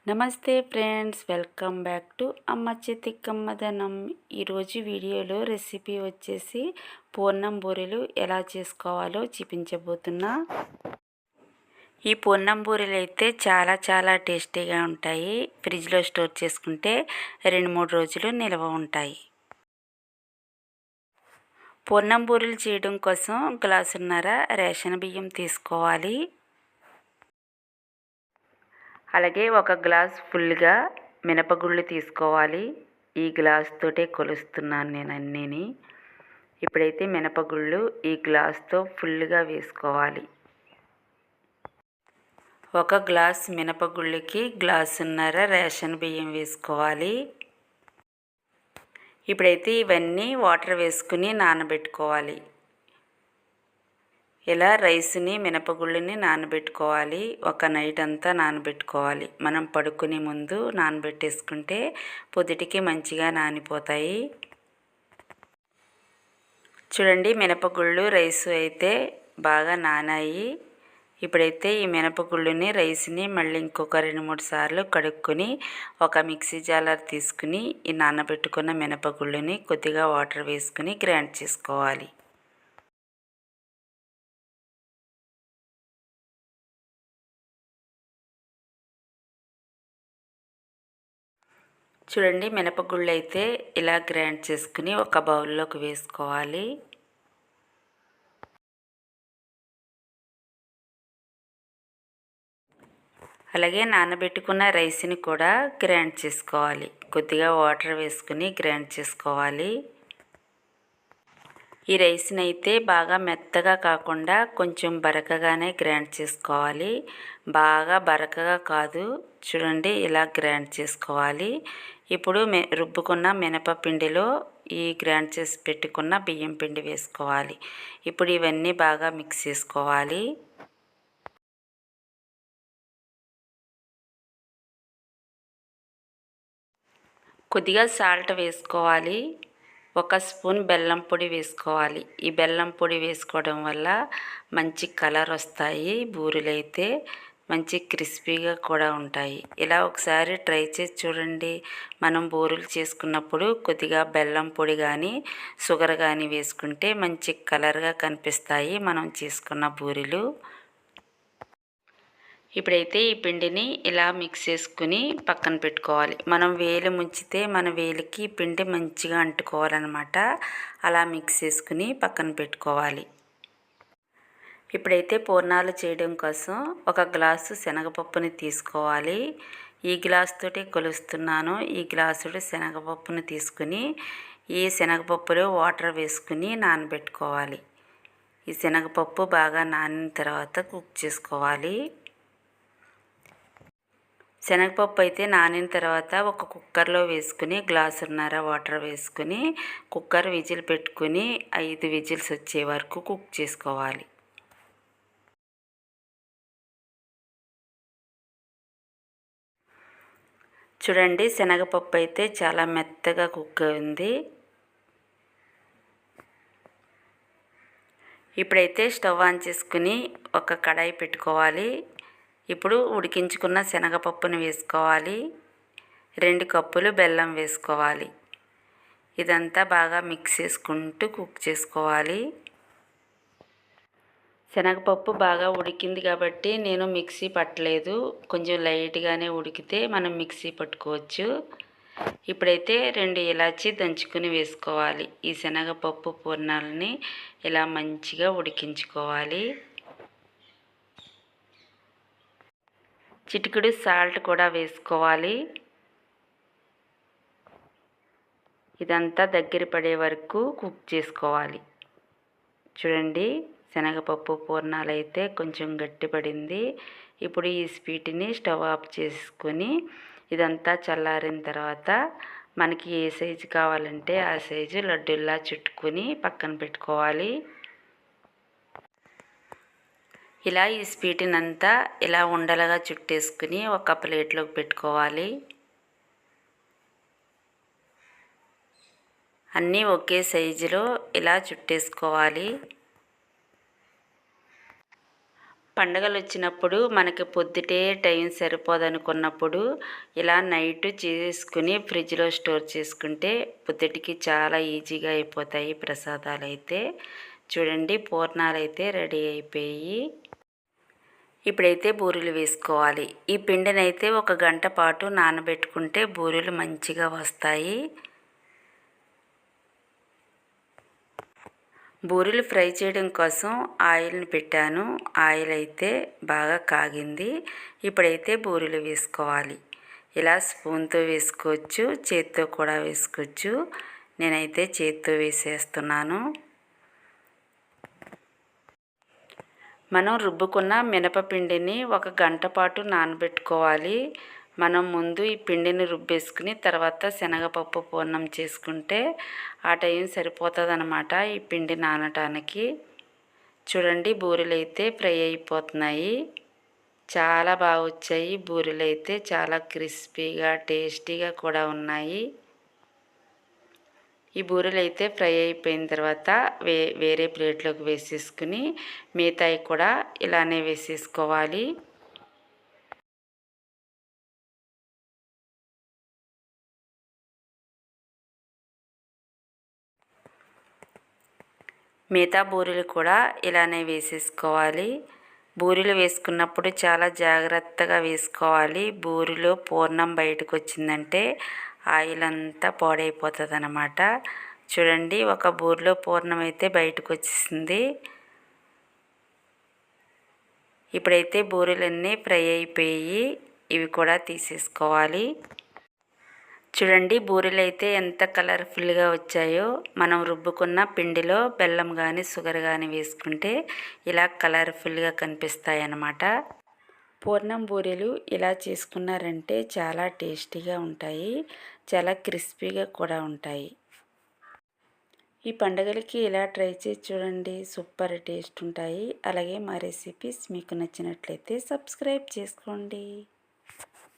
నమస్తే friends, welcome back to అమ్మ చేతి కమ్మదనం. ఈరోజు వీడియోలో రెసిపీ వచ్చేసి పూర్ణం బూరెలు ఎలా చేసుకోవాలో చూపించబోతున్నా. ఈ పూర్ణం బూరెలు అయితే చాలా టేస్టీగా ఉంటాయి. ఫ్రిడ్జ్లో స్టోర్ చేసుకుంటే 2-3 రోజులు నిల్వ ఉంటాయి. పూర్ణం బూరెలు చేయడం కోసం గ్లాసున్నర రేషన్ బియ్యం తీసుకోవాలి. అలాగే 1 గ్లాస్ ఫుల్గా మినపగుళ్ళు తీసుకోవాలి. ఈ గ్లాస్ తోటే కొలుస్తున్నాను నేను అన్నీని. ఇప్పుడైతే మినపగుళ్ళు ఈ గ్లాస్తో ఫుల్గా వేసుకోవాలి. 1 గ్లాస్ మినపగుళ్ళకి గ్లాసున్నర రేషన్ బియ్యం వేసుకోవాలి. ఇప్పుడైతే ఇవన్నీ వాటర్ వేసుకుని నానబెట్టుకోవాలి. ఇలా రైస్ని మినపగుళ్ళని నానబెట్టుకోవాలి. ఒక నైట్ అంతా నానబెట్టుకోవాలి. మనం పడుకునే ముందు నానబెట్టేసుకుంటే పొద్దుటికి మంచిగా నానిపోతాయి. చూడండి, మినపగుళ్ళు రైస్ అయితే బాగా నానాయి. ఇప్పుడైతే ఈ మినపగుళ్ళని రైస్ని మళ్ళీ ఇంకొక 2-3 సార్లు కడుక్కొని ఒక మిక్సీ జాలర్ తీసుకుని ఈ నానబెట్టుకున్న మినపగుళ్ళని కొద్దిగా వాటర్ వేసుకుని గ్రైండ్ చేసుకోవాలి. చూడండి, మినపగుళ్ళు అయితే ఇలా గ్రైండ్ చేసుకుని ఒక బౌల్లోకి వేసుకోవాలి. అలాగే నానబెట్టుకున్న రైస్ని కూడా గ్రైండ్ చేసుకోవాలి. కొద్దిగా వాటర్ వేసుకుని గ్రైండ్ చేసుకోవాలి. ఈ రైస్ని అయితే బాగా మెత్తగా కాకుండా కొంచెం బరకగానే గ్రైండ్ చేసుకోవాలి. బాగా బరకగా కాదు. చూడండి, ఇలా గ్రైండ్ చేసుకోవాలి. ఇప్పుడు రుబ్బుకున్న మినపపిండిలో ఈ గ్రైండ్ చేసి పెట్టుకున్న బియ్యం పిండి వేసుకోవాలి. ఇప్పుడు ఇవన్నీ బాగా మిక్స్ చేసుకోవాలి. కొద్దిగా సాల్ట్ వేసుకోవాలి. 1 స్పూన్ బెల్లం పొడి వేసుకోవాలి. ఈ బెల్లం పొడి వేసుకోవడం వల్ల మంచి కలర్ వస్తాయి. బూరెలు అయితే మంచి క్రిస్పీగా కూడా ఉంటాయి. ఇలా ఒకసారి ట్రై చేసి చూడండి. మనం బూరెలు చేసుకున్నప్పుడు కొద్దిగా బెల్లం పొడి కానీ షుగర్ కానీ వేసుకుంటే మంచి కలర్గా కనిపిస్తాయి మనం చేసుకున్న బూరెలు. ఇప్పుడైతే ఈ పిండిని ఇలా మిక్స్ చేసుకుని పక్కన పెట్టుకోవాలి. మనం వేలు ముంచితే మన వేలికి పిండి మంచిగా అంటుకోవాలన్నమాట. అలా మిక్స్ చేసుకుని పక్కన పెట్టుకోవాలి. ఇప్పుడైతే పూర్ణాలు చేయడం కోసం 1 గ్లాసు శనగపప్పుని తీసుకోవాలి. ఈ గ్లాస్ తోటి కొలుస్తున్నాను. ఈ గ్లాసుడు శనగపప్పుని తీసుకుని ఈ శనగపప్పులో వాటర్ వేసుకుని నానబెట్టుకోవాలి. ఈ శనగపప్పు బాగా నానిన తర్వాత కుక్ చేసుకోవాలి. శనగపప్పు అయితే నానిన తర్వాత ఒక కుక్కర్లో వేసుకుని గ్లాసున్నర వాటర్ వేసుకుని కుక్కర్ విజిల్ పెట్టుకుని 5 విజిల్స్ వచ్చే వరకు కుక్ చేసుకోవాలి. చూడండి, శనగపప్పు అయితే చాలా మెత్తగా కుక్ అయింది. ఇప్పుడైతే స్టవ్ ఆన్ చేసుకుని ఒక కడాయి పెట్టుకోవాలి. ఇప్పుడు ఉడికించుకున్న శనగపప్పును వేసుకోవాలి. 2 కప్పులు బెల్లం వేసుకోవాలి. ఇదంతా బాగా మిక్స్ చేసుకుంటూ కుక్ చేసుకోవాలి. శనగపప్పు బాగా ఉడికింది కాబట్టి నేను మిక్సీ పట్టలేదు. కొంచెం లైట్గానే ఉడికితే మనం మిక్సీ పట్టుకోవచ్చు. ఇప్పుడైతే 2 ఇలాచీ దంచుకుని వేసుకోవాలి. ఈ శనగపప్పు పూర్ణాలని ఇలా మంచిగా ఉడికించుకోవాలి. చిటికెడు సాల్ట్ కూడా వేసుకోవాలి. ఇదంతా దగ్గర పడే వరకు కుక్ చేసుకోవాలి. చూడండి, శనగపప్పు పూర్ణాలు అయితే కొంచెం గట్టిపడింది. ఇప్పుడు ఈ స్వీట్ని స్టవ్ ఆఫ్ చేసుకొని ఇదంతా చల్లారిన తర్వాత మనకి ఏ సైజు కావాలంటే ఆ సైజు లడ్డూల్లా చుట్టుకొని పక్కన పెట్టుకోవాలి. ఇలా ఈ స్వీట్నంతా ఇలా ఉండలుగా చుట్టేసుకుని ఒక ప్లేట్లోకి పెట్టుకోవాలి. అన్నీ ఒకే సైజులో ఇలా చుట్టేసుకోవాలి. పండగలు వచ్చినప్పుడు మనకి పొద్దుటే టైం సరిపోదనుకున్నప్పుడు ఇలా నైట్ చేసుకుని ఫ్రిడ్జ్లో స్టోర్ చేసుకుంటే పొద్దుటికి చాలా ఈజీగా అయిపోతాయి ప్రసాదాలు అయితే. చూడండి పూర్ణాలు అయితే రెడీ అయిపోయి. ఇప్పుడైతే బూరెలు వేసుకోవాలి. ఈ పిండినైతే 1 గంట పాటు నానబెట్టుకుంటే బూరెలు మంచిగా వస్తాయి. బూరెలు ఫ్రై చేయడం కోసం ఆయిల్ని పెట్టాను. ఆయిల్ అయితే బాగా కాగింది. ఇప్పుడైతే బూరెలు వేసుకోవాలి. ఇలా స్పూన్తో వేసుకోవచ్చు, చేత్తో కూడా వేసుకోవచ్చు. నేనైతే చేత్తో వేసేస్తున్నాను. మనం రుబ్బుకున్న మినపపిండిని 1 గంట పాటు నానబెట్టుకోవాలి. మనం ముందు ఈ పిండిని రుబ్బేసుకుని తర్వాత శనగపప్పు పూర్ణం చేసుకుంటే ఆ టైం సరిపోతుందన్నమాట ఈ పిండి నానటానికి. చూడండి బూరెలు అయితే ఫ్రై అయిపోతున్నాయి. చాలా బాగా వచ్చాయి బూరెలు అయితే, చాలా క్రిస్పీగా టేస్టీగా కూడా ఉన్నాయి. ఈ బూరెలు అయితే ఫ్రై అయిపోయిన తర్వాత వేరే ప్లేట్లోకి వేసేసుకుని మిగతాయి కూడా ఇలానే వేసేసుకోవాలి. మిగతా బూరెలు కూడా ఇలానే వేసేసుకోవాలి. బూరెలు వేసుకున్నప్పుడు చాలా జాగ్రత్తగా వేసుకోవాలి. బూరెలో పూర్ణం బయటకు వచ్చిందంటే ఆయిల్ అంతా పాడైపోతుంది అన్నమాట. చూడండి ఒక బూరెలో పూర్ణం అయితే బయటకు వచ్చేసింది. ఇప్పుడైతే బూరెలన్నీ ఫ్రై అయిపోయి ఇవి కూడా తీసేసుకోవాలి. చూడండి బూరెలు అయితే ఎంత కలర్ఫుల్గా వచ్చాయో. మనం రుబ్బుకున్న పిండిలో బెల్లం కానీ షుగర్ కానీ వేసుకుంటే ఇలా కలర్ఫుల్గా కనిపిస్తాయి అన్నమాట. పూర్ణం బూరెలు ఇలా చేసుకున్నారంటే చాలా టేస్టీగా ఉంటాయి, చాలా క్రిస్పీగా కూడా ఉంటాయి. ఈ పండుగలకి ఇలా ట్రై చేసి చూడండి, సూపర్ టేస్ట్ ఉంటాయి. అలాగే మా రెసిపీస్ మీకు నచ్చినట్లయితే సబ్స్క్రైబ్ చేసుకోండి.